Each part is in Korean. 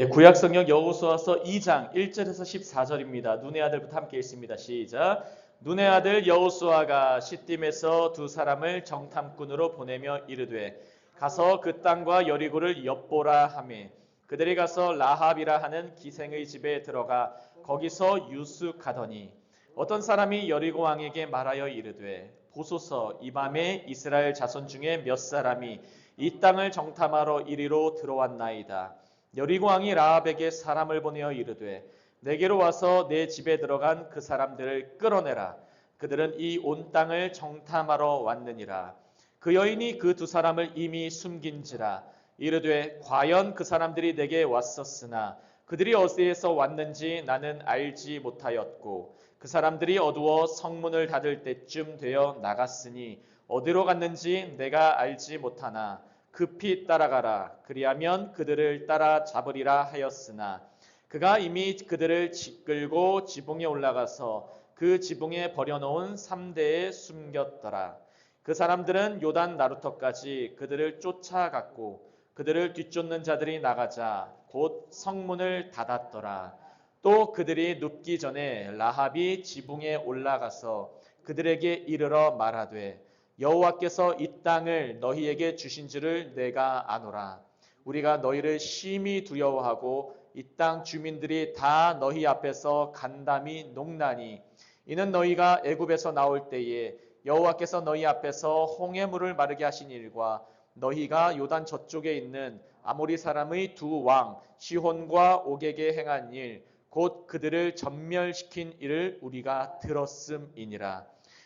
구약 성경 여호수아서 2장 1절에서 14절입니다. 눈의 아들부터 함께 읽습니다. 시작. 눈의 아들 여호수아가 시딤에서 두 사람을 정탐꾼으로 보내며 이르되 가서 그 땅과 여리고를 엿보라 하매 그들이 가서 라합이라 하는 기생의 집에 들어가 거기서 유숙하더니 어떤 사람이 여리고 왕에게 말하여 이르되 보소서 이 밤에 이스라엘 자손 중에 몇 사람이 이 땅을 정탐하러 이리로 들어왔나이다. 여리고 왕이 라합에게 사람을 보내어 이르되 내게로 와서 내 집에 들어간 그 사람들을 끌어내라. 그들은 이 온 땅을 정탐하러 왔느니라. 그 여인이 그 두 사람을 이미 숨긴지라. 이르되 과연 그 사람들이 내게 왔었으나 그들이 어디에서 왔는지 나는 알지 못하였고 그 사람들이 어두워 성문을 닫을 때쯤 되어 나갔으니 어디로 갔는지 내가 알지 못하나 급히 따라가라. 그리하면 그들을 따라 잡으리라 하였으나 그가 이미 그들을 이끌고 지붕에 올라가서 그 지붕에 버려놓은 3대에 숨겼더라. 그 사람들은 요단 나루터까지 그들을 쫓아갔고 그들을 뒤쫓는 자들이 나가자 곧 성문을 닫았더라. 또 그들이 눕기 전에 라합이 지붕에 올라가서 그들에게 이르러 말하되 여호와께서 이 땅을 너희에게 주신 줄을 내가 아노라. 우리가 너희를 심히 두려워하고 이 땅 주민들이 다 너희 앞에서 간담이 녹나니 이는 너희가 애굽에서 나올 때에 여호와께서 너희 앞에서 홍해물을 마르게 하신 일과 너희가 요단 저쪽에 있는 아모리 사람의 두 왕 시혼과 옥에게 행한 일 곧 그들을 전멸시킨 일을 우리가 들었음이니라.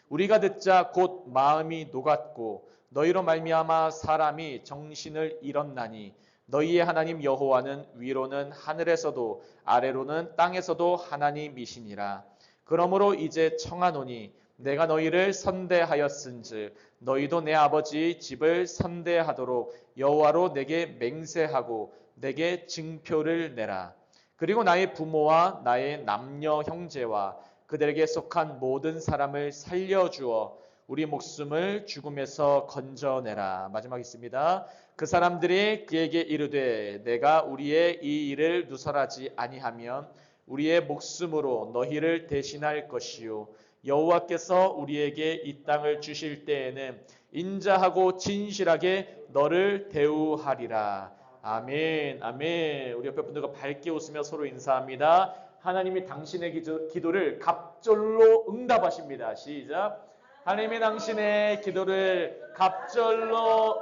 우리가 듣자 곧 마음이 녹았고 너희로 말미암아 사람이 정신을 잃었나니 너희의 하나님 여호와는 위로는 하늘에서도 아래로는 땅에서도 하나님이시니라. 그러므로 이제 청하노니 내가 너희를 선대하였은즉 너희도 내 아버지 집을 선대하도록 여호와로 내게 맹세하고 내게 증표를 내라. 그리고 나의 부모와 나의 남녀 형제와 그들에게 속한 모든 사람을 살려주어 우리 목숨을 죽음에서 건져내라. 마지막 있습니다. 그 사람들이 그에게 이르되 내가 우리의 이 일을 누설하지 아니하면 우리의 목숨으로 너희를 대신할 것이요 여호와께서 우리에게 이 땅을 주실 때에는 인자하고 진실하게 너를 대우하리라. 아멘. 아멘. 우리 옆에 분들과 밝게 웃으며 서로 인사합니다. 하나님이 당신의 기도를 갑절로 응답하십니다. 시작. 하나님이 당신의 기도를 갑절로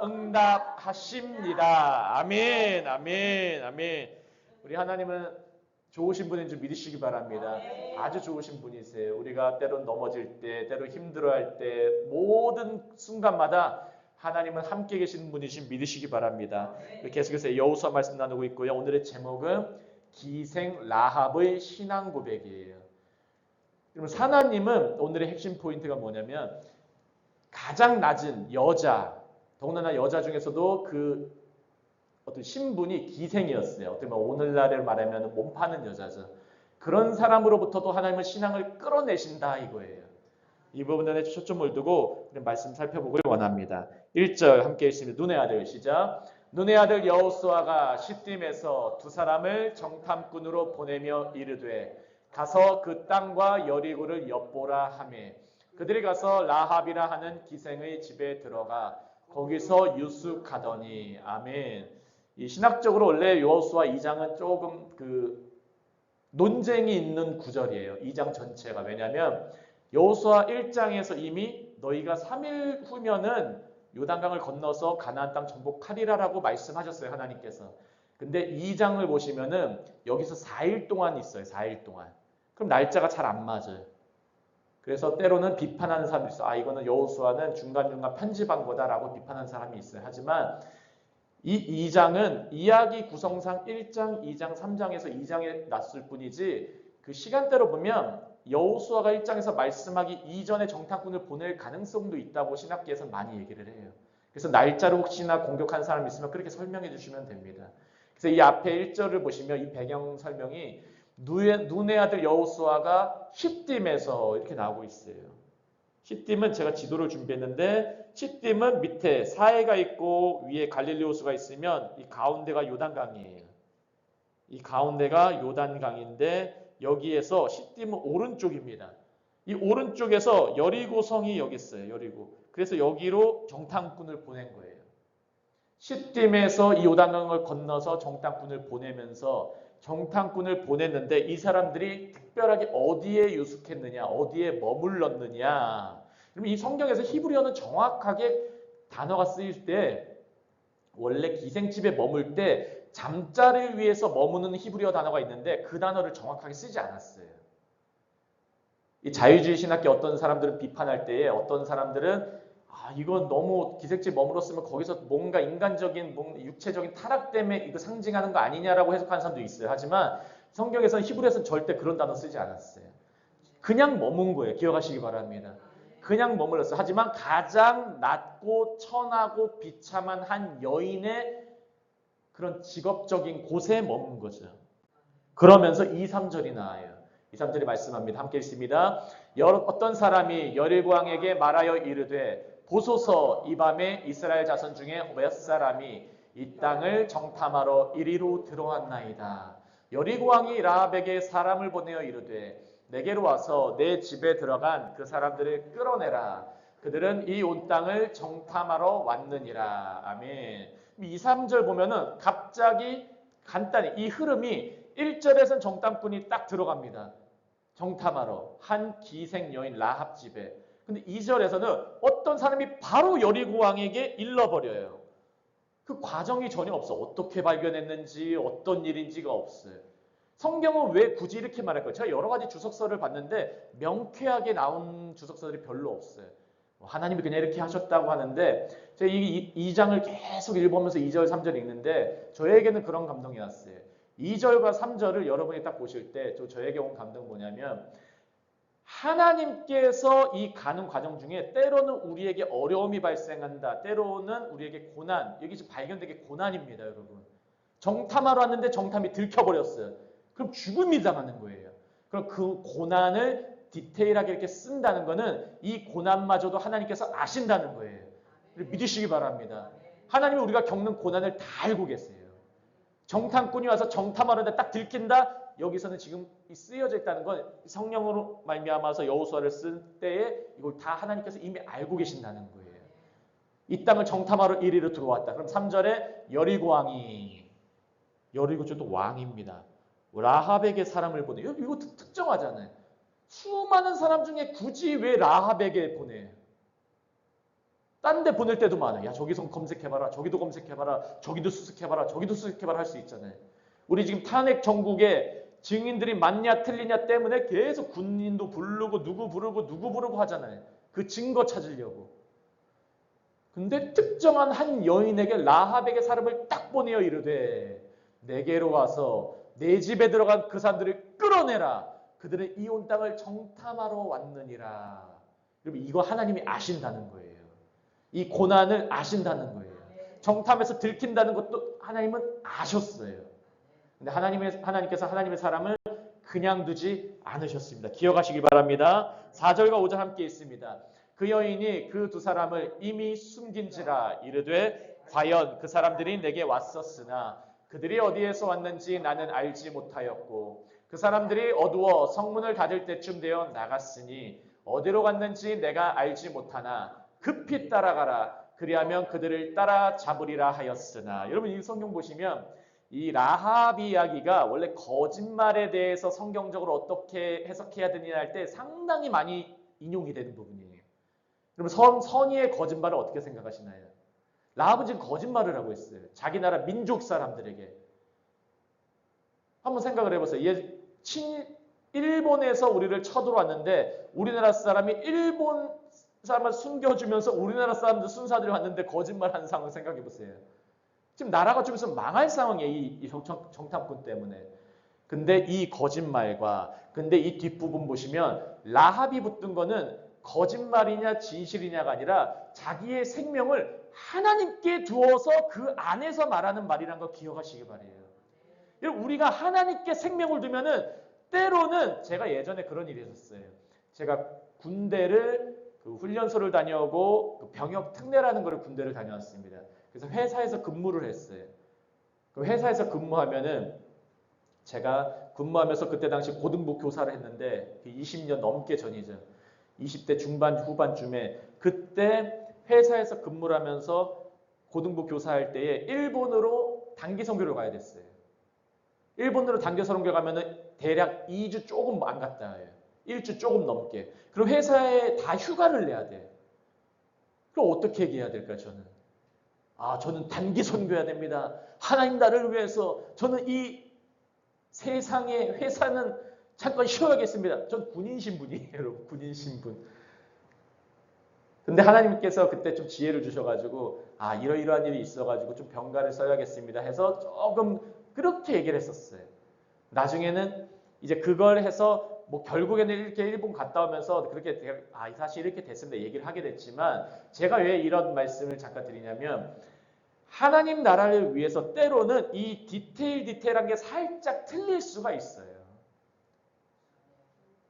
응답하십니다. 아멘. 아멘. 아멘. 우리 하나님은 좋으신 분인 줄 믿으시기 바랍니다. 아주 좋으신 분이세요. 우리가 때론 넘어질 때, 때로 힘들어할 때 모든 순간마다 하나님은 함께 계시는 분이신 믿으시기 바랍니다. 계속해서 여호수아 말씀 나누고 있고요. 오늘의 제목은 기생 라합의 신앙 고백이에요. 그러면 하나님은 오늘의 핵심 포인트가 뭐냐면 가장 낮은 여자, 더군다나 여자 중에서도 그 어떤 신분이 기생이었어요. 어떻게 보면 오늘날을 말하면 몸 파는 여자죠. 그런 사람으로부터도 하나님은 신앙을 끌어내신다 이거예요. 이 부분에 초점을 두고 말씀 살펴보길 원합니다. 1절 함께 읽습니다. 눈의 아들 시작. 눈의 아들 여호수아가 시딤에서 두 사람을 정탐꾼으로 보내며 이르되 가서 그 땅과 여리고를 엿보라 하매 그들이 가서 라합이라 하는 기생의 집에 들어가 거기서 유숙하더니 아멘. 이 신학적으로 원래 여호수아 2장은 조금 논쟁이 있는 구절이에요. 2장 전체가. 왜냐하면 여호수아 1장에서 이미 너희가 3일 후면은 요단강을 건너서 가나안 땅 정복하리라라고 말씀하셨어요. 하나님께서. 근데 2장을 보시면은 여기서 4일 동안 있어요. 4일 동안. 그럼 날짜가 잘 안 맞아요. 그래서 때로는 비판하는 사람이 있어요. 이거는 여호수아는 중간중간 편집한 거다라고 비판하는 사람이 있어요. 하지만 이 2장은 이야기 구성상 1장, 2장, 3장에서 2장에 났을 뿐이지 그 시간대로 보면 여호수아가 1장에서 말씀하기 이전에 정탐꾼을 보낼 가능성도 있다고 신학계에서 많이 얘기를 해요. 그래서 날짜를 혹시나 공격하는 사람이 있으면 그렇게 설명해 주시면 됩니다. 그래서 이 앞에 1절을 보시면 이 배경 설명이 눈의 아들 여호수아가 시딤에서 이렇게 나오고 있어요. 시딤은 제가 지도를 준비했는데 시딤은 밑에 사해가 있고 위에 갈릴리 호수가 있으면 이 가운데가 요단강이에요. 이 가운데가 요단강인데 여기에서 시딤은 오른쪽입니다. 이 오른쪽에서 여리고성이 여기 있어요. 여리고. 그래서 여기로 정탐꾼을 보낸 거예요. 시딤에서 이 요단강을 건너서 정탐꾼을 보내면서 정탐꾼을 보냈는데 이 사람들이 특별하게 어디에 유숙했느냐, 어디에 머물렀느냐. 그러면 이 성경에서 히브리어는 정확하게 단어가 쓰일 때 원래 기생집에 머물 때 잠자를 위해서 머무는 히브리어 단어가 있는데 그 단어를 정확하게 쓰지 않았어요. 이 자유주의 신학계 어떤 사람들은 비판할 때에 어떤 사람들은 이건 너무 기생집 머물렀으면 거기서 뭔가 인간적인 육체적인 타락 때문에 이거 상징하는 거 아니냐라고 해석하는 사람도 있어요. 하지만 성경에서는 히브리어에서는 절대 그런 단어 쓰지 않았어요. 그냥 머문 거예요. 기억하시기 바랍니다. 그냥 머물렀어요. 하지만 가장 낮고 천하고 비참한 한 여인의 그런 직업적인 곳에 머문 거죠. 그러면서 2, 3절이 나와요. 2, 3절이 말씀합니다. 함께 읽습니다. 어떤 사람이 여리고왕에게 말하여 이르되 보소서 이 밤에 이스라엘 자손 중에 몇 사람이 이 땅을 정탐하러 이리로 들어왔나이다. 여리고왕이 라합에게 사람을 보내어 이르되 내게로 와서 내 집에 들어간 그 사람들을 끌어내라. 그들은 이 온 땅을 정탐하러 왔느니라. 아멘. 2, 3절 보면은 갑자기 간단히 이 흐름이 1절에서는 정탐꾼이 딱 들어갑니다. 정탐하러 한 기생 여인 라합 집에. 근데 2절에서는 어떤 사람이 바로 여리고 왕에게 일러버려요. 그 과정이 전혀 없어. 어떻게 발견했는지 어떤 일인지가 없어요. 성경은 왜 굳이 이렇게 말할까요? 제가 여러 가지 주석서를 봤는데 명쾌하게 나온 주석서들이 별로 없어요. 하나님이 그냥 이렇게 하셨다고 하는데 제가 이 2장을 계속 읽으면서 2절, 3절 읽는데 저에게는 그런 감동이 왔어요. 2절과 3절을 여러분이 딱 보실 때 저에게 온 감동은 뭐냐면 하나님께서 이 가는 과정 중에 때로는 우리에게 어려움이 발생한다. 때로는 우리에게 고난, 여기 지금 발견되게 고난입니다, 여러분. 정탐하러 왔는데 정탐이 들켜버렸어요. 그럼 죽음이 당하는 거예요. 그럼 그 고난을 디테일하게 이렇게 쓴다는 것은 이 고난마저도 하나님께서 아신다는 거예요. 믿으시기 바랍니다. 하나님은 우리가 겪는 고난을 다 알고 계세요. 정탐꾼이 와서 정탐하는데 딱 들킨다? 여기서는 지금 쓰여져 있다는 건 성령으로 말미암아서 여호수아를 쓸 때에 이걸 다 하나님께서 이미 알고 계신다는 거예요. 이 땅을 정탐하러 이리로 들어왔다. 그럼 3절에 여리고 왕이, 여리고도 왕입니다. 라합에게 사람을 보내요. 이거 특정하잖아요. 수많은 사람 중에 굳이 왜 라합에게 보내요? 딴 데 보낼 때도 많아요. 야, 저기서 검색해봐라. 저기도 검색해봐라. 저기도 수색해봐라. 저기도 수색해봐라 할 수 있잖아요. 우리 지금 탄핵 정국에 증인들이 맞냐 틀리냐 때문에 계속 군인도 부르고 누구 부르고 하잖아요. 그 증거 찾으려고. 근데 특정한 한 여인에게 라합에게 사람을 딱 보내어 이르되 내게로 와서 내 집에 들어간 그 사람들을 끌어내라. 그들은 이 온 땅을 정탐하러 왔느니라. 여러분 이거 하나님이 아신다는 거예요. 이 고난을 아신다는 거예요. 정탐에서 들킨다는 것도 하나님은 아셨어요. 근데 하나님께서 하나님의 사람을 그냥 두지 않으셨습니다. 기억하시기 바랍니다. 4절과 5절 함께 있습니다. 그 여인이 그 두 사람을 이미 숨긴지라 이르되 과연 그 사람들이 내게 왔었으나 그들이 어디에서 왔는지 나는 알지 못하였고 그 사람들이 어두워 성문을 닫을 때쯤 되어 나갔으니 어디로 갔는지 내가 알지 못하나 급히 따라가라. 그리하면 그들을 따라잡으리라 하였으나. 여러분 이 성경 보시면 이 라합 이야기가 원래 거짓말에 대해서 성경적으로 어떻게 해석해야 되느냐 할 때 상당히 많이 인용이 되는 부분이에요. 여러분 선의의 거짓말을 어떻게 생각하시나요? 라합은 지금 거짓말을 하고 있어요. 자기 나라 민족 사람들에게. 한번 생각을 해보세요. 일본에서 우리를 쳐들어왔는데 우리나라 사람이 일본 사람을 숨겨주면서 우리나라 사람들 순사들이 왔는데 거짓말하는 상황 생각해보세요. 지금 나라가 좀 있으면 망할 상황이에요. 이 정탐꾼 때문에. 근데 이 거짓말과 근데 이 뒷부분 보시면 라합이 붙든 거는 거짓말이냐 진실이냐가 아니라 자기의 생명을 하나님께 두어서 그 안에서 말하는 말이란 거 기억하시기 바래요. 우리가 하나님께 생명을 두면은 때로는 제가 예전에 그런 일이 있었어요. 제가 군대를 훈련소를 다녀오고 병역 특례라는 거를 군대를 다녀왔습니다. 그래서 회사에서 근무를 했어요. 그 회사에서 근무하면은 제가 근무하면서 그때 당시 고등부 교사를 했는데 20년 넘게 전이죠. 20대 중반 후반쯤에 그때 회사에서 근무를 하면서 고등부 교사할 때에 일본으로 단기 선교를 가야 됐어요. 일본으로 단기 선교 가면은 대략 2주 조금 안 갔다 와요. 1주 조금 넘게. 그럼 회사에 다 휴가를 내야 돼. 그럼 어떻게 얘기해야 될까 저는? 저는 단기 선교해야 됩니다. 하나님 나라를 위해서 저는 이 세상의 회사는 잠깐 쉬어야겠습니다. 전 군인 신분이에요, 여러분. 군인 신분. 근데 하나님께서 그때 좀 지혜를 주셔가지고 이러이러한 일이 있어가지고 좀 병가를 써야겠습니다 해서 조금 그렇게 얘기를 했었어요. 나중에는 이제 그걸 해서 뭐 결국에는 이렇게 일본 갔다 오면서 그렇게 사실 이렇게 됐습니다 얘기를 하게 됐지만 제가 왜 이런 말씀을 잠깐 드리냐면 하나님 나라를 위해서 때로는 이 디테일한 게 살짝 틀릴 수가 있어요.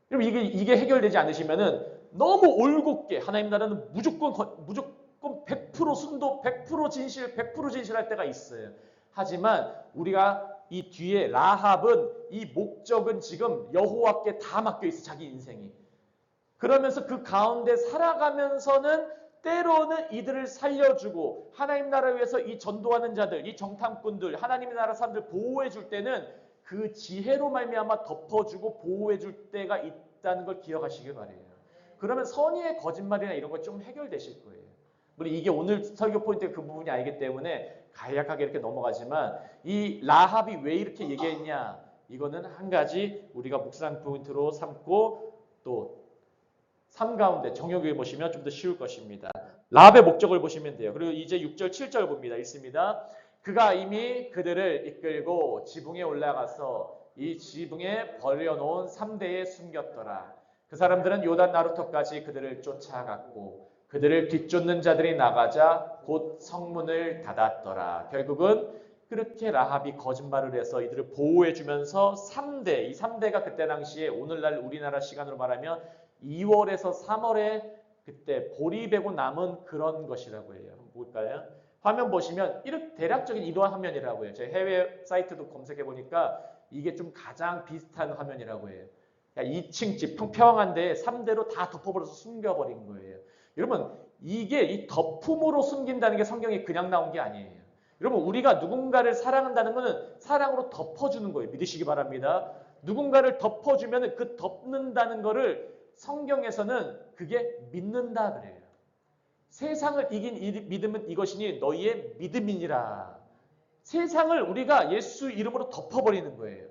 그럼 이게 해결되지 않으시면은 너무 올곧게 하나님 나라는 무조건 100% 순도, 100% 진실, 100% 진실할 때가 있어요. 하지만 우리가 이 뒤에 라합은 이 목적은 지금 여호와께 다 맡겨 있어 자기 인생이. 그러면서 그 가운데 살아가면서는 때로는 이들을 살려주고 하나님 나라를 위해서 이 전도하는 자들, 이 정탐꾼들, 하나님의 나라 사람들 보호해 줄 때는 그 지혜로 말미암아 덮어주고 보호해 줄 때가 있다는 걸 기억하시길 바래요. 그러면 선의의 거짓말이나 이런 거 좀 해결되실 거예요. 물론 이게 오늘 설교 포인트가 그 부분이 아니기 때문에 간략하게 이렇게 넘어가지만 이 라합이 왜 이렇게 얘기했냐 이거는 한 가지 우리가 묵상 포인트로 삼고 또 삶 가운데 정욕을 보시면 좀 더 쉬울 것입니다. 라합의 목적을 보시면 돼요. 그리고 이제 6절 7절 봅니다. 읽습니다. 그가 이미 그들을 이끌고 지붕에 올라가서 이 지붕에 버려놓은 3대에 숨겼더라. 그 사람들은 요단 나루터까지 그들을 쫓아갔고 그들을 뒤쫓는 자들이 나가자 곧 성문을 닫았더라. 결국은 그렇게 라합이 거짓말을 해서 이들을 보호해주면서 3대, 이 3대가 그때 당시에 오늘날 우리나라 시간으로 말하면 2월에서 3월에 그때 보리배고 남은 그런 것이라고 해요. 볼까요? 화면 보시면 이렇게 대략적인 이러한 화면이라고 해요. 제 해외 사이트도 검색해 보니까 이게 좀 가장 비슷한 화면이라고 해요. 2층 집 평평한데 3대로 다 덮어버려서 숨겨버린 거예요. 여러분 이게 이 덮음으로 숨긴다는 게 성경에 그냥 나온 게 아니에요. 여러분 우리가 누군가를 사랑한다는 것은 사랑으로 덮어주는 거예요. 믿으시기 바랍니다. 누군가를 덮어주면 그 덮는다는 거를 성경에서는 그게 믿는다 그래요. 세상을 이긴 믿음은 이것이니 너희의 믿음이니라. 세상을 우리가 예수 이름으로 덮어버리는 거예요.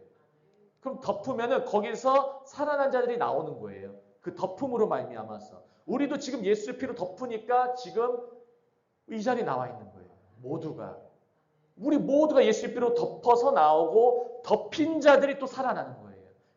그럼 덮으면은 거기서 살아난 자들이 나오는 거예요. 그 덮음으로 말미암아서. 우리도 지금 예수의 피로 덮으니까 지금 이 자리에 나와 있는 거예요. 모두가. 우리 모두가 예수의 피로 덮어서 나오고 덮인 자들이 또 살아나는 거예요.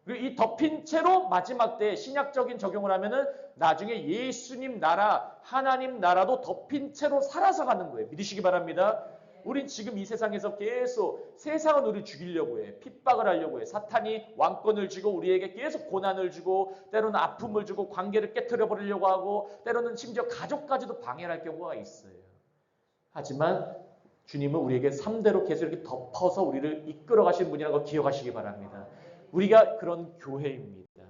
그리고 이 덮인 채로 마지막 때에 신약적인 적용을 하면은 나중에 예수님 나라, 하나님 나라도 덮인 채로 살아서 가는 거예요. 믿으시기 바랍니다. 우린 지금 이 세상에서 계속 세상은 우리를 죽이려고 해. 핍박을 하려고 해. 사탄이 왕권을 쥐고 우리에게 계속 고난을 주고 때로는 아픔을 주고 관계를 깨트려 버리려고 하고 때로는 심지어 가족까지도 방해할 경우가 있어요. 하지만 주님은 우리에게 3대로 계속 이렇게 덮어서 우리를 이끌어 가시는 분이라는 걸 기억하시기 바랍니다. 우리가 그런 교회입니다.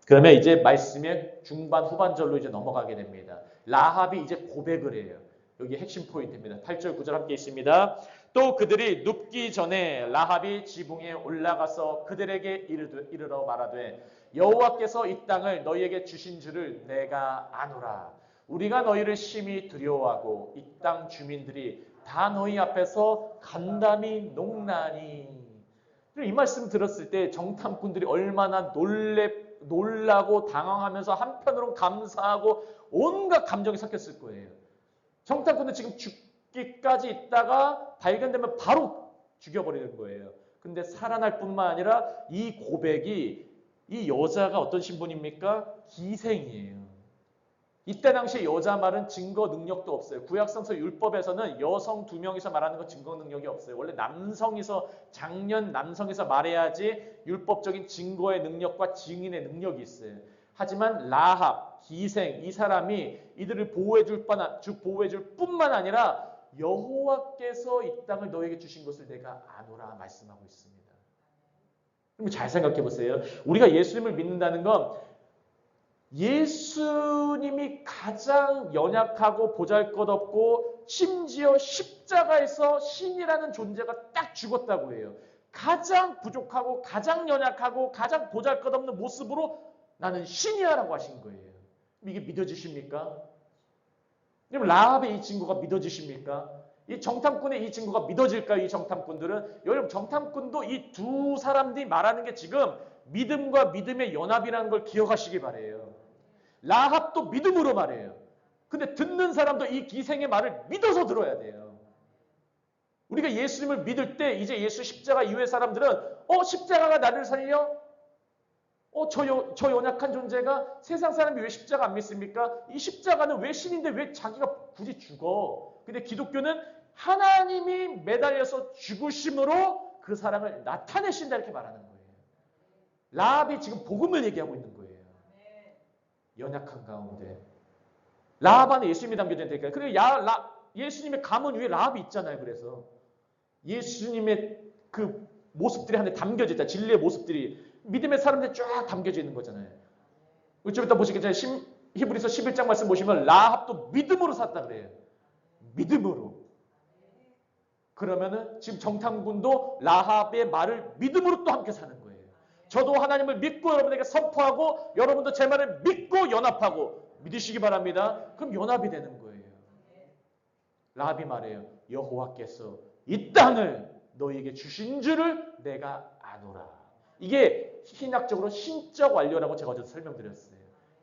그러면 이제 말씀의 중반 후반절로 이제 넘어가게 됩니다. 라합이 이제 고백을 해요. 여기 핵심 포인트입니다. 8절 9절 함께 있습니다. 또 그들이 눕기 전에 라합이 지붕에 올라가서 그들에게 이르러 말하되 여호와께서 이 땅을 너희에게 주신 줄을 내가 아노라. 우리가 너희를 심히 두려워하고 이 땅 주민들이 다 너희 앞에서 간담이 농나니. 이 말씀 들었을 때 정탐꾼들이 얼마나 놀라고 당황하면서 한편으로는 감사하고 온갖 감정이 섞였을 거예요. 정탐꾼은 지금 죽기까지 있다가 발견되면 바로 죽여버리는 거예요. 근데 살아날 뿐만 아니라 이 고백이 이 여자가 어떤 신분입니까? 기생이에요. 이때 당시에 여자 말은 증거 능력도 없어요. 구약성서 율법에서는 여성 2명이서 말하는 건 증거 능력이 없어요. 원래 장년 남성이서 말해야지 율법적인 증거의 능력과 증인의 능력이 있어요. 하지만 라합, 기생, 이 사람이 이들을 보호해줄 뿐만 아니라 여호와께서 이 땅을 너에게 주신 것을 내가 아노라 말씀하고 있습니다. 그럼 잘 생각해 보세요. 우리가 예수님을 믿는다는 건 예수님이 가장 연약하고 보잘것없고 심지어 십자가에서 신이라는 존재가 딱 죽었다고 해요. 가장 부족하고 가장 연약하고 가장 보잘것없는 모습으로 나는 신이야 라고 하신 거예요. 이게 믿어지십니까? 여러분 라합의 이 친구가 믿어지십니까? 이 정탐꾼의 이 친구가 믿어질까요? 이 정탐꾼들은? 여러분 정탐꾼도 이 두 사람들이 말하는 게 지금 믿음과 믿음의 연합이라는 걸 기억하시기 바래요. 라합도 믿음으로 말해요. 근데 듣는 사람도 이 기생의 말을 믿어서 들어야 돼요. 우리가 예수님을 믿을 때 이제 예수 십자가 이후의 사람들은 십자가가 나를 살려? 저 연약한 존재가 세상 사람이 왜 십자가 안 믿습니까? 이 십자가는 왜 신인데 왜 자기가 굳이 죽어? 근데 기독교는 하나님이 매달려서 죽으심으로 그 사랑을 나타내신다 이렇게 말하는 거예요. 라합이 지금 복음을 얘기하고 있는 거예요. 연약한 가운데. 라합 안에 예수님이 담겨져 있으니까. 그리고 예수님의 가문 위에 라합이 있잖아요. 그래서 예수님의 그 모습들이 안에 담겨져 있다. 진리의 모습들이 믿음의 사람들이 쫙 담겨져 있는 거잖아요. 좀 이따 보시겠잖아요. 히브리서 11장 말씀 보시면 라합도 믿음으로 샀다 그래요. 믿음으로. 그러면은 지금 정탐꾼도 라합의 말을 믿음으로 또 함께 사는 거예요. 저도 하나님을 믿고 여러분에게 선포하고 여러분도 제 말을 믿고 연합하고 믿으시기 바랍니다. 그럼 연합이 되는 거예요. 라합이 말해요. 여호와께서 이 땅을 너희에게 주신 줄을 내가 아노라. 이게 신학적으로 신적 완료라고 제가 어제 설명드렸어요.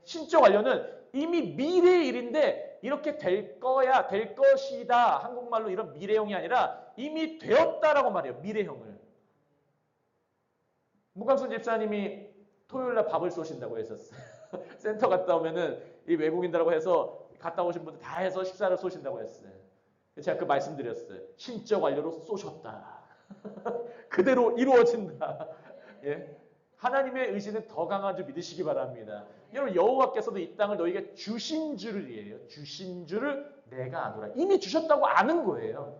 신적 완료는 이미 미래의 일인데 이렇게 될 거야, 될 것이다. 한국말로 이런 미래형이 아니라 이미 되었다라고 말해요. 미래형을. 무광순 집사님이 토요일날 밥을 쏘신다고 했었어요. 센터 갔다 오면은 이 외국인들하고 해서 갔다 오신 분들 다 해서 식사를 쏘신다고 했어요. 제가 그 말씀드렸어요. 신적 완료로 쏘셨다. 그대로 이루어진다. 예? 하나님의 의지는 더 강한 줄 믿으시기 바랍니다. 여러분 여호와께서도 이 땅을 너희에게 주신 줄이에요. 주신 줄을 내가 아노라. 이미 주셨다고 아는 거예요.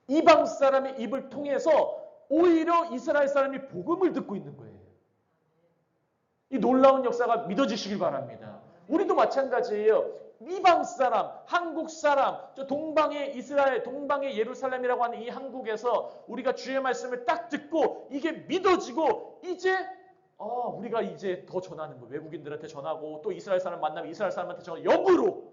이방 사람의 입을 통해서 오히려 이스라엘 사람이 복음을 듣고 있는 거예요. 이 놀라운 역사가 믿어지시길 바랍니다. 우리도 마찬가지예요. 이방 사람, 한국 사람, 저 동방의 이스라엘, 동방의 예루살렘이라고 하는 이 한국에서 우리가 주의 말씀을 딱 듣고 이게 믿어지고 이제 우리가 이제 더 전하는 거예요. 외국인들한테 전하고 또 이스라엘 사람 만나면 이스라엘 사람한테 전하고 역으로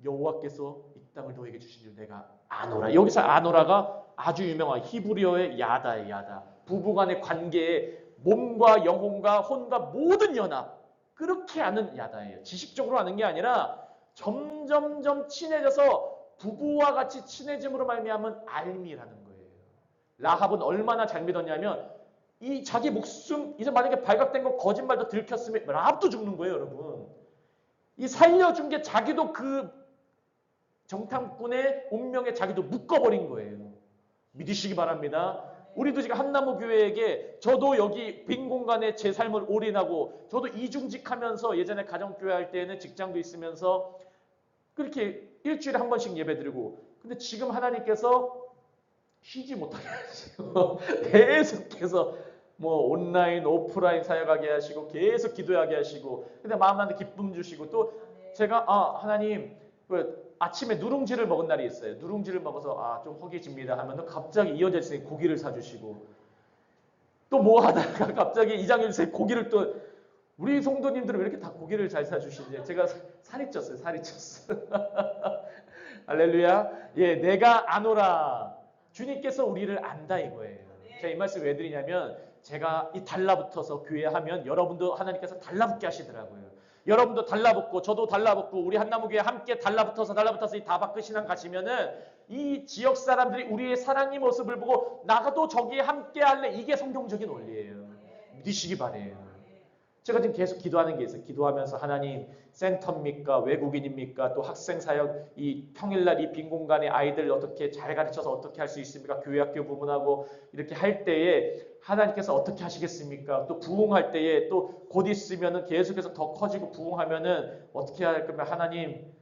여호와께서 이 땅을 너에게 주신 줄 내가 아노라. 여기서 아노라가 아주 유명한 히브리어의 야다의 야다. 부부간의 관계에 몸과 영혼과 혼과 모든 연합. 그렇게 아는 야다예요. 지식적으로 아는 게 아니라 점점점 친해져서 부부와 같이 친해짐으로 말미암은 알미라는 거예요. 라합은 얼마나 잘 믿었냐면 이 자기 목숨 이제 만약에 발각된 거 거짓말도 들켰으면 라합도 죽는 거예요, 여러분. 이 살려준 게 자기도 그 정탐꾼의 운명에 자기도 묶어버린 거예요. 믿으시기 바랍니다. 우리도 지금 한나무교회에게 저도 여기 빈 공간에 제 삶을 올인하고 저도 이중직하면서 예전에 가정교회 할 때는 직장도 있으면서 그렇게 일주일에 한 번씩 예배드리고 근데 지금 하나님께서 쉬지 못하게 하시고 계속해서 뭐 온라인 오프라인 사역하게 하시고 계속 기도하게 하시고 근데 마음만데 기쁨 주시고 또 제가 하나님 아침에 누룽지를 먹은 날이 있어요. 누룽지를 먹어서 좀 허기집니다 하면 갑자기 이어져 있으니 고기를 사주시고 또 뭐 하다가 갑자기 이장일 씨 고기를 또 우리 성도님들은 왜 이렇게 다 고기를 잘 사주시지? 제가 살이 쪘어요. 살이 쪘어요. 할렐루야. 예, 내가 아노라. 주님께서 우리를 안다 이거예요. 제가 이 말씀 왜 드리냐면 제가 이 달라붙어서 교회 하면 여러분도 하나님께서 달라붙게 하시더라고요. 여러분도 달라붙고 저도 달라붙고 우리 한나무교회 함께 달라붙어서 이 다바크 신앙 가시면은 이 지역 사람들이 우리의 사랑의 모습을 보고 나도 저기에 함께 할래. 이게 성경적인 원리예요. 믿으시기 바래요. 제가 지금 계속 기도하는 게 있어요. 기도하면서 하나님 센터입니까? 외국인입니까? 또 학생 사역 이 평일날 이 빈 공간에 아이들 어떻게 잘 가르쳐서 어떻게 할 수 있습니까? 교회 학교 부분하고 이렇게 할 때에 하나님께서 어떻게 하시겠습니까? 또 부흥할 때에 또 곧 있으면은 계속해서 더 커지고 부흥하면은 어떻게 할 거면 하나님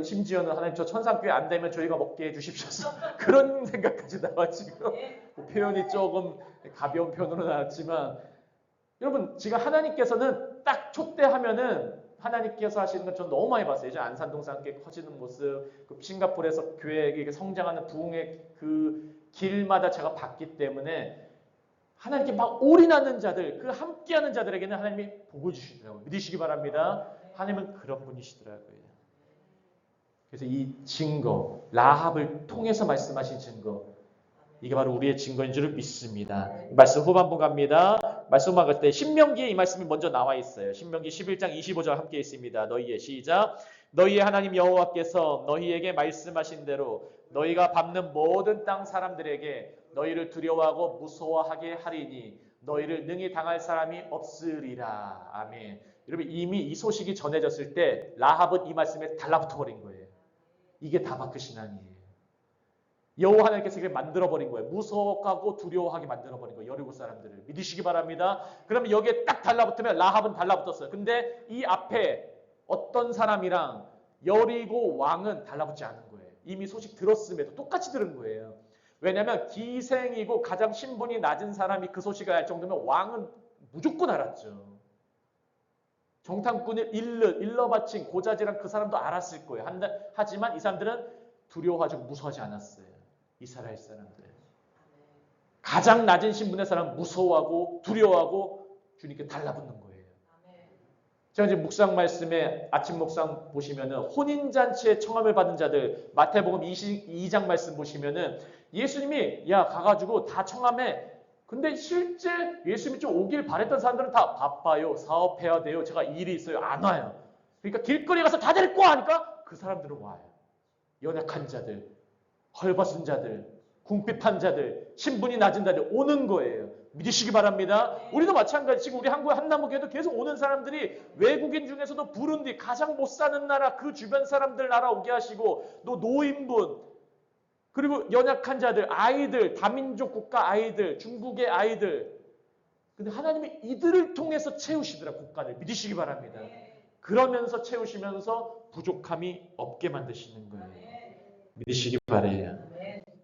심지어는 하나님 저 천상교회 안 되면 저희가 먹게 해주십시오. 그런 생각까지 나와지고 뭐 표현이 조금 가벼운 표현으로 나왔지만 여러분 지금 하나님께서는 딱 촛대하면은 하나님께서 하시는 건 전 너무 많이 봤어요. 이제 안산동산교회 커지는 모습, 그 싱가포르에서 교회에 성장하는 부흥의 그 길마다 제가 봤기 때문에 하나님께 막 올인하는 자들, 그 함께하는 자들에게는 하나님이 복을 주시더라고요. 믿으시기 바랍니다. 하나님은 그런 분이시더라고요. 그래서 이 증거, 라합을 통해서 말씀하신 증거, 이게 바로 우리의 증거인 줄 믿습니다. 말씀 후반부 갑니다. 말씀 후반부 때 신명기에 이 말씀이 먼저 나와 있어요. 신명기 11장 25절 함께 있습니다. 너희의 시작. 너희의 하나님 여호와께서 너희에게 말씀하신 대로 너희가 밟는 모든 땅 사람들에게 너희를 두려워하고 무서워하게 하리니 너희를 능히 당할 사람이 없으리라. 아멘. 여러분 이미 이 소식이 전해졌을 때 라합은 이 말씀에 달라붙어 버린 거예요. 이게 다마크 신앙이에요. 여호와 하나님께서 이렇게 만들어버린 거예요. 무서워하고 두려워하게 만들어버린 거예요. 여리고 사람들을. 믿으시기 바랍니다. 그러면 여기에 딱 달라붙으면 라합은 달라붙었어요. 근데 이 앞에 어떤 사람이랑 여리고 왕은 달라붙지 않은 거예요. 이미 소식 들었음에도 똑같이 들은 거예요. 왜냐하면 기생이고 가장 신분이 낮은 사람이 그 소식을 알 정도면 왕은 무조건 알았죠. 정탐꾼을 일러 바친 고자질한 그 사람도 알았을 거예요. 하지만 이 사람들은 두려워하지 무서워하지 않았어요. 이스라엘 사람들. 가장 낮은 신분의 사람은 무서워하고 두려워하고 주님께 달라붙는 거예요. 제가 이제 묵상 말씀에 아침 묵상 보시면은 혼인잔치에 청함을 받은 자들 마태복음 22장 말씀 보시면은 예수님이 야 가가지고 다 청함해. 근데 실제 예수님이 좀 오길 바랬던 사람들은 다 바빠요. 사업해야 돼요. 제가 일이 있어요. 안 와요. 그러니까 길거리 가서 다 데리고 와 하니까 그 사람들은 와요. 연약한 자들, 헐벗은 자들, 궁핍한 자들, 신분이 낮은 자들 오는 거예요. 믿으시기 바랍니다. 우리도 마찬가지. 지금 우리 한국의 한나무교회도 계속 오는 사람들이 외국인 중에서도 부룬디 가장 못 사는 나라 그 주변 사람들 나라 오게 하시고 또 노인분 그리고 연약한 자들, 아이들, 다민족 국가 아이들, 중국의 아이들. 근데 하나님이 이들을 통해서 채우시더라 국가를. 믿으시기 바랍니다. 그러면서 채우시면서 부족함이 없게 만드시는 거예요. 믿으시기 바래요.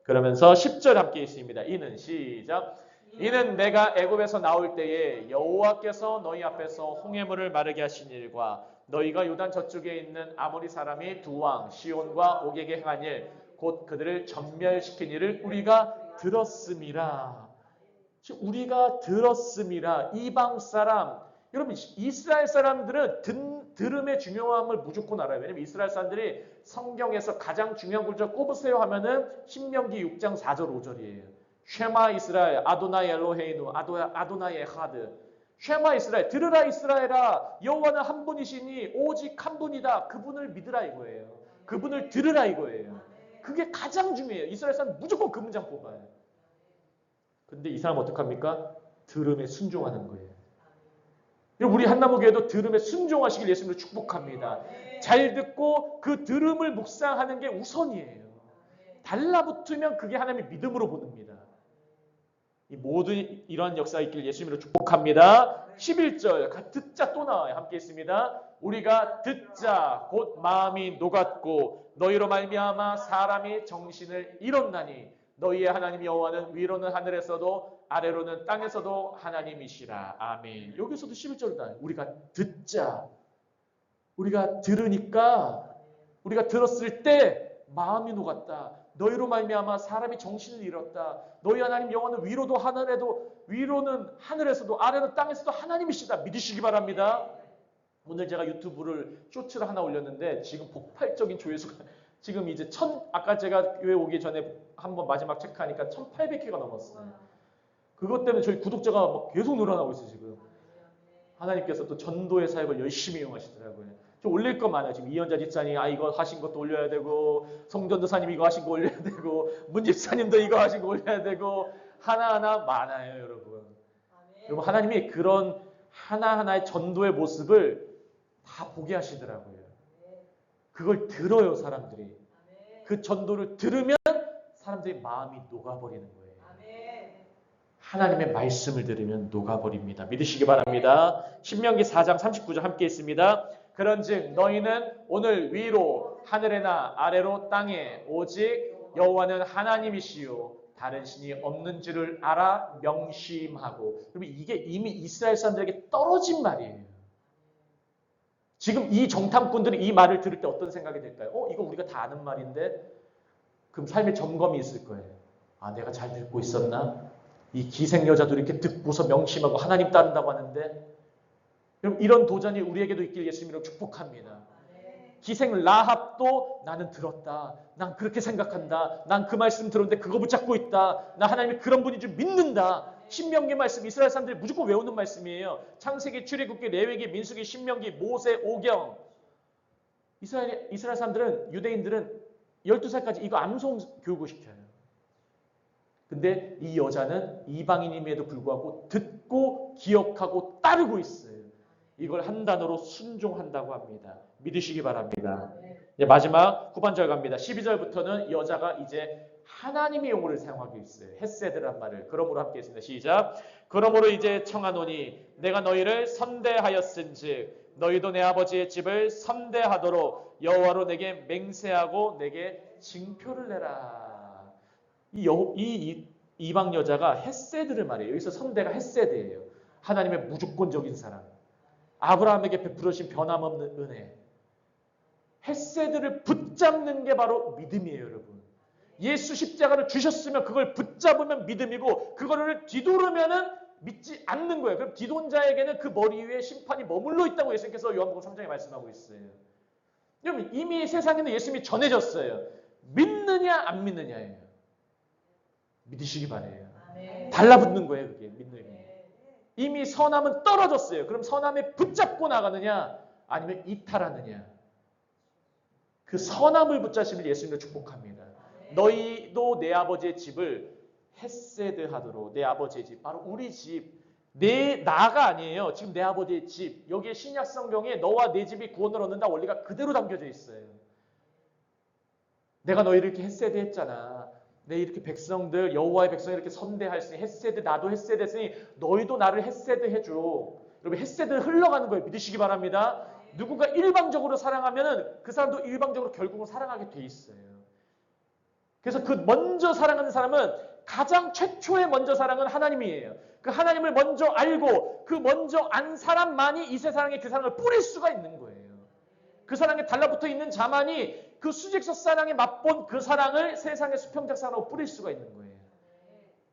그러면서 10절 함께 있습니다. 이는 시작. 이는 내가 애굽에서 나올 때에 여호와께서 너희 앞에서 홍해물을 마르게 하신 일과 너희가 요단 저쪽에 있는 아모리 사람이 두 왕 시온과 옥에게 행한 일 곧 그들을 전멸시킨 일을 우리가 들었음이라. 우리가 들었음이라. 이방 사람 여러분 이스라엘 사람들은 들음의 중요함을 무조건 알아요. 왜냐하면 이스라엘 사람들이 성경에서 가장 중요한 구절 꼽으세요 하면은 신명기 6장 4절 5절이에요. 쉐마 이스라엘 아도나이 엘로헤이누 아도나이 에하드. 쉐마 이스라엘 들으라 이스라엘아 여호와는 한 분이시니 오직 한 분이다. 그분을 믿으라 이거예요. 그분을 들으라 이거예요. 그게 가장 중요해요. 이스라엘 사람 무조건 그 문장 뽑아요. 근데 이 사람 어떡합니까? 들음에 순종하는 거예요. 우리 한나무교회도 들음에 순종하시길 예수님으로 축복합니다. 잘 듣고 그 들음을 묵상하는 게 우선이에요. 달라붙으면 그게 하나님의 믿음으로 보냅니다. 이 모든 이러한 역사가 있길 예수님으로 축복합니다. 11절 듣자 또 나와요. 함께 있습니다. 우리가 듣자 곧 마음이 녹았고 너희로 말미암아 사람이 정신을 잃었나니 너희의 하나님 여호와는 위로는 하늘에서도 아래로는 땅에서도 하나님이시라. 아멘. 여기서도 11절 나와요. 우리가 듣자. 우리가 들으니까 우리가 들었을 때 마음이 녹았다. 너희로 말미암아 사람이 정신을 잃었다. 너희 하나님 여호와는 위로는 하늘에서도 아래는 땅에서도 하나님이시다. 믿으시기 바랍니다. 오늘 제가 유튜브를 쇼츠를 하나 올렸는데 지금 폭발적인 조회수가 지금 이제 아까 제가 교회 오기 전에 한번 마지막 체크하니까 1800회가 넘었어요. 그것 때문에 저희 구독자가 막 계속 늘어나고 있어요. 지금 하나님께서 또 전도의 사역을 열심히 이용하시더라고요. 저 올릴 거 많아요. 지금 이현자 집사님 이거 하신 것도 올려야 되고 성전도사님 이거 하신 거 올려야 되고 문 집사님도 이거 하신 거 올려야 되고 하나하나 많아요. 여러분. 여러분 하나님이 그런 하나하나의 전도의 모습을 다 보게 하시더라고요. 그걸 들어요 사람들이. 그 전도를 들으면 사람들이 마음이 녹아버리는 거예요. 하나님의 말씀을 들으면 녹아버립니다. 믿으시기 바랍니다. 신명기 4장 39절 함께 있습니다. 그런즉 너희는 오늘 위로 하늘에나 아래로 땅에 오직 여호와는 하나님이시요 다른 신이 없는 줄을 알아 명심하고. 그러면 이게 이미 이스라엘 사람들에게 떨어진 말이에요. 지금 이 정탐꾼들이 이 말을 들을 때 어떤 생각이 들까요? 이거 우리가 다 아는 말인데. 그럼 삶의 점검이 있을 거예요. 아, 내가 잘 듣고 있었나? 이 기생 여자도 이렇게 듣고서 명심하고 하나님 따른다고 하는데. 그럼 이런 도전이 우리에게도 있길 예수님으로 축복합니다. 기생 라합도 나는 들었다. 난 그렇게 생각한다. 난 그 말씀 들었는데 그거 붙잡고 있다. 나 하나님이 그런 분인 줄 믿는다. 신명기 말씀 이스라엘 사람들이 무조건 외우는 말씀이에요. 창세기, 출애굽기, 레위기, 민수기, 신명기, 모세, 오경. 이스라엘 사람들은, 유대인들은 12살까지 이거 암송 교육을 시켜요. 근데 이 여자는 이방인임에도 불구하고 듣고 기억하고 따르고 있어요. 이걸 한 단어로 순종한다고 합니다. 믿으시기 바랍니다. 이제 마지막 후반절 갑니다. 12절부터는 여자가 이제 하나님의 용어를 사용하고 있어요. 헤세드란 말을. 그러므로 함께 했습니다. 시작. 그러므로 이제 청하노니 내가 너희를 선대하였은즉 너희도 내 아버지의 집을 선대하도록 여호와로 내게 맹세하고 내게 징표를 내라. 이 이방 여자가 헤세드를 말해요. 여기서 선대가 헤세드예요. 하나님의 무조건적인 사랑. 아브라함에게 베풀으신 변함없는 은혜. 헤세드를 붙잡는 게 바로 믿음이에요, 여러분. 예수 십자가를 주셨으면 그걸 붙잡으면 믿음이고 그거를 뒤돌으면은 믿지 않는 거예요. 그럼 뒤돈 자에게는 그 머리 위에 심판이 머물러 있다고 예수님께서 요한복음 3장에 말씀하고 있어요. 여러분 이미 세상에는 예수님이 전해졌어요. 믿느냐 안 믿느냐예요. 믿으시기 바래요. 달라붙는 거예요, 그게 믿음이. 이미 선함은 떨어졌어요. 그럼 선함에 붙잡고 나가느냐 아니면 이탈하느냐. 그 선함을 붙잡으시면 예수님을 축복합니다. 너희도 내 아버지의 집을 헤세드하도록. 내 아버지의 집, 바로 우리 집. 나가 아니에요. 지금 내 아버지의 집. 여기에 신약 성경에 너와 내 집이 구원을 얻는다 원리가 그대로 담겨져 있어요. 내가 너희를 이렇게 헤세드했잖아. 내 이렇게 백성들, 여호와의 백성을 이렇게 선대했으니 헤세드, 나도 헤세드했으니 너희도 나를 헤세드해줘. 여러분 헤세드 흘러가는 거예요. 믿으시기 바랍니다. 누군가 일방적으로 사랑하면은 그 사람도 일방적으로 결국은 사랑하게 돼 있어요. 그래서 그 먼저 사랑하는 사람은 가장 최초의 먼저 사랑은 하나님이에요. 그 하나님을 먼저 알고 그 먼저 안 사람만이 이 세상에 그 사랑을 뿌릴 수가 있는 거예요. 그 사랑에 달라붙어 있는 자만이 그 수직적 사랑에 맛본 그 사랑을 세상의 수평적 사랑으로 뿌릴 수가 있는 거예요.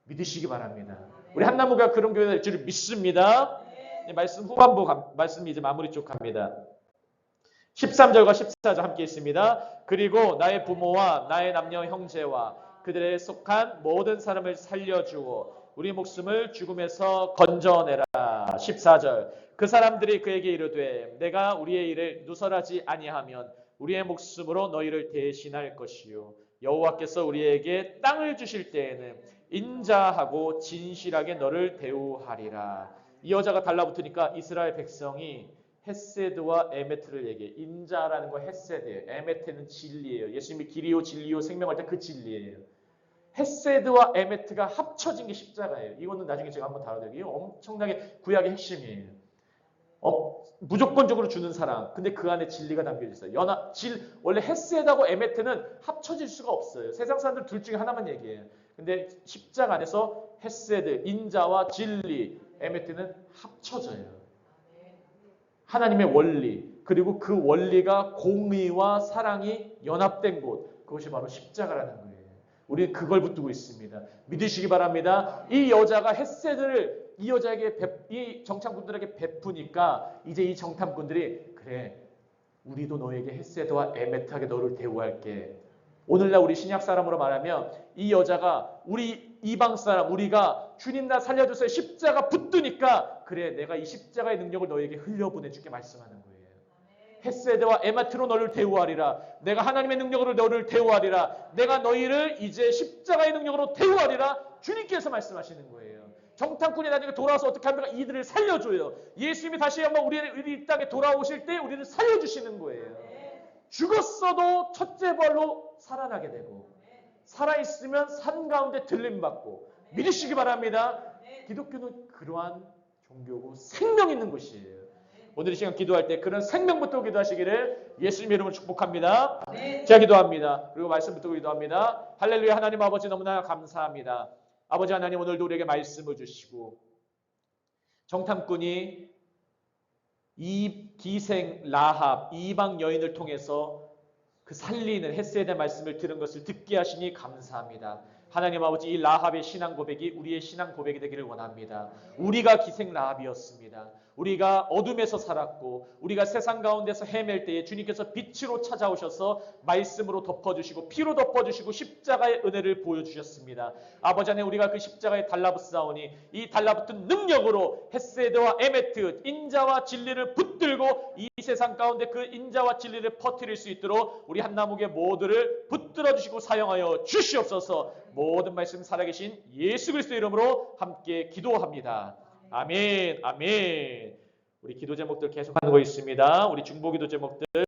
믿으시기 바랍니다. 우리 한나무가 그런 교회가 될 줄 믿습니다. 말씀 후반부 말씀이 이제 마무리 쪽 갑니다. 13절과 14절 함께 있습니다. 그리고 나의 부모와 나의 남녀 형제와 그들에 속한 모든 사람을 살려주어 우리 목숨을 죽음에서 건져내라. 14절 그 사람들이 그에게 이르되 내가 우리의 일을 누설하지 아니하면 우리의 목숨으로 너희를 대신할 것이요 여호와께서 우리에게 땅을 주실 때에는 인자하고 진실하게 너를 대우하리라. 이 여자가 달라붙으니까 이스라엘 백성이 헤세드와 에메트를 얘기해. 인자라는 거 헤세드예요. 에메트는 진리예요. 예수님이 길이요 진리요 생명할 때 그 진리예요. 헤세드와 에메트가 합쳐진 게 십자가예요. 이거는 나중에 제가 한번 다뤄드릴게요. 이거 엄청나게 구약의 핵심이에요. 무조건적으로 주는 사랑. 근데 그 안에 진리가 담겨져 있어요. 원래 헤세드하고 에메트는 합쳐질 수가 없어요. 세상 사람들 둘 중에 하나만 얘기해요. 근데 십자가 안에서 헤세드, 인자와 진리, 에메트는 합쳐져요. 하나님의 원리, 그리고 그 원리가 공의와 사랑이 연합된 곳, 그것이 바로 십자가라는 거예요. 우리는 그걸 붙들고 있습니다. 믿으시기 바랍니다. 이 여자가 헤세드를 이 여자에게 이 정탐꾼들에게 베푸니까 이제 이 정탐꾼들이 그래, 우리도 너에게 헤세드와 에메트하게 너를 대우할게. 오늘날 우리 신약 사람으로 말하면 이 여자가 우리 이방 사람, 우리가 주님 나 살려주세요 십자가 붙드니까 그래, 내가 이 십자가의 능력을 너에게 흘려보내줄게 말씀하는 거예요. 헤세드와 에메트로 너를 대우하리라. 내가 하나님의 능력으로 너를 대우하리라. 내가 너희를 이제 십자가의 능력으로 대우하리라. 주님께서 말씀하시는 거예요. 정탐꾼이 나중에 돌아와서 어떻게 합니까? 이들을 살려줘요. 예수님이 다시 한번 우리 땅에 돌아오실 때 우리를 살려주시는 거예요. 죽었어도 첫째 부활로 살아나게 되고 살아있으면 산 가운데 들림받고. 믿으시기 바랍니다. 기독교는 그러한 종교고 생명 있는 곳이에요. 오늘 이 시간 기도할 때 그런 생명부터 기도하시기를 예수님의 이름으로 축복합니다. 네. 제가 기도합니다. 그리고 말씀 붙들고 기도합니다. 할렐루야. 하나님 아버지 너무나 감사합니다. 아버지 하나님 오늘도 우리에게 말씀을 주시고 정탐꾼이 이 기생 라합 이방 여인을 통해서 그 살리는 헷세에 대한 말씀을 들은 것을 듣게 하시니 감사합니다. 하나님 아버지 이 라합의 신앙 고백이 우리의 신앙 고백이 되기를 원합니다. 우리가 기생 라합이었습니다. 우리가 어둠에서 살았고 우리가 세상 가운데서 헤맬 때에 주님께서 빛으로 찾아오셔서 말씀으로 덮어주시고 피로 덮어주시고 십자가의 은혜를 보여주셨습니다. 아버지 안에 우리가 그 십자가에 달라붙사오니 이 달라붙은 능력으로 헷세드와 에메트 인자와 진리를 붙들고 이 세상 가운데 그 인자와 진리를 퍼뜨릴 수 있도록 우리 한나무교 모두를 붙들어 주시고 사용하여 주시옵소서. 모든 말씀 살아계신 예수 그리스도의 이름으로 함께 기도합니다. 아멘, 아멘. 우리 기도 제목들 계속하고 있습니다. 우리 중보 기도 제목들